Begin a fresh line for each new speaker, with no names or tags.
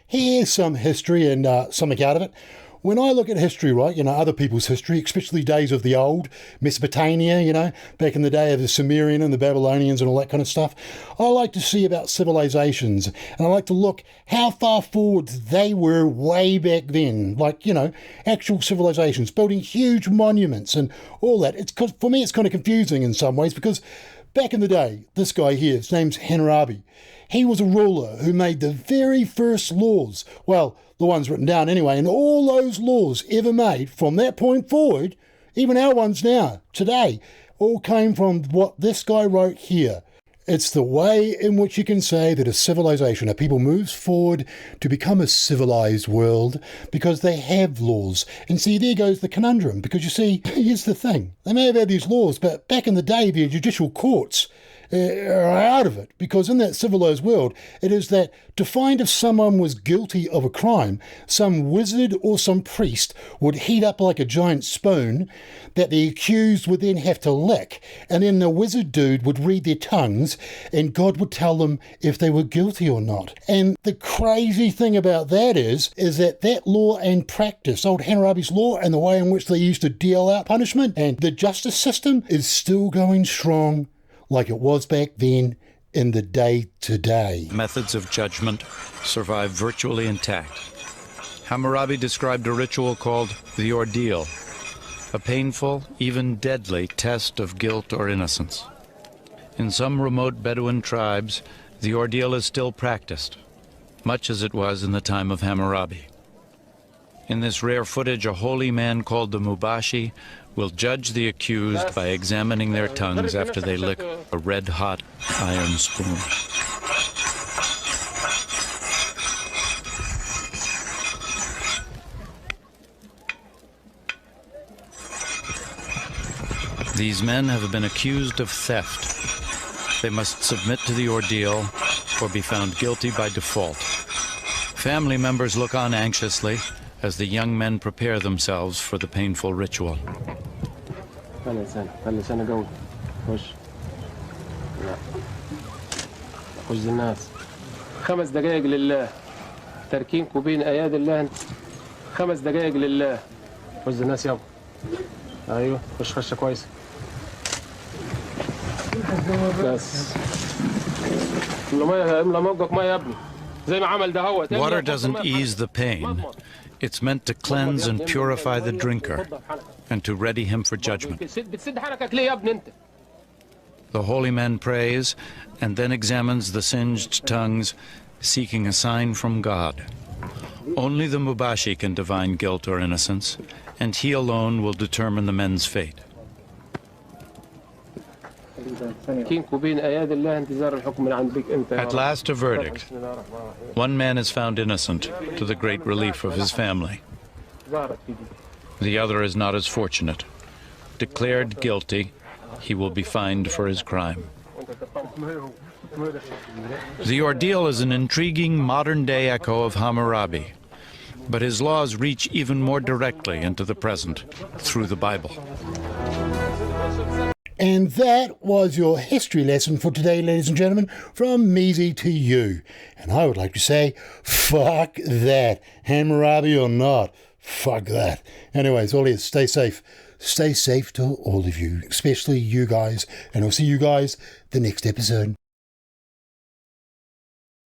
here's some history and something out of it. When I look at history, right, other people's history, especially days of the old Mesopotamia, back in the day of the Sumerian and the Babylonians and all that kind of stuff, I like to see about civilizations, and I like to look how far forward they were way back then, like, actual civilizations, building huge monuments and all that. For me, it's kind of confusing in some ways, because back in the day, this guy here, his name's Hammurabi, he was a ruler who made the very first laws, well, the ones written down anyway, and all those laws ever made from that point forward, even our ones now, today, all came from what this guy wrote here. It's the way in which you can say that a civilization, a people moves forward to become a civilized world because they have laws. And see, there goes the conundrum, because you see, here's the thing. They may have had these laws, but back in the day, the judicial courts are out of it, because in that civilized world, it is that to find if someone was guilty of a crime, some wizard or some priest would heat up like a giant spoon that the accused would then have to lick, and then the wizard dude would read their tongues, and God would tell them if they were guilty or not. And the crazy thing about that is that law and practice, old Hammurabi's law, and the way in which they used to deal out punishment and the justice system is still going strong, like it was back then in the day today.
Methods of judgment survive virtually intact. Hammurabi described a ritual called the ordeal, a painful, even deadly test of guilt or innocence. In some remote Bedouin tribes, the ordeal is still practiced, much as it was in the time of Hammurabi. In this rare footage, a holy man called the Mubashi will judge the accused by examining their tongues after they lick a red-hot iron spoon. These men have been accused of theft. They must submit to the ordeal or be found guilty by default. Family members look on anxiously as the young men prepare themselves for the painful ritual.
خمس دقائق لله تركينكم بين اياد الله 5 دقائق لله خش الناس يابا ايوه خش خشه كويسه بس املى موجك ميه يا ابني زي ما عمل ده هو.
Water doesn't ease the pain. It's meant to cleanse and purify the drinker and to ready him for judgment. The holy man prays and then examines the singed tongues, seeking a sign from God. Only the Mubashi can divine guilt or innocence, and he alone will determine the men's fate. At last, a verdict. One man is found innocent, to the great relief of his family. The other is not as fortunate. Declared guilty, he will be fined for his crime. The ordeal is an intriguing modern-day echo of Hammurabi, but his laws reach even more directly into the present through the Bible.
And that was your history lesson for today, ladies and gentlemen, from Measy to you. And I would like to say, fuck that. Hammurabi or not, fuck that. Anyways, all is stay safe. Stay safe to all of you, especially you guys. And I'll see you guys the next episode.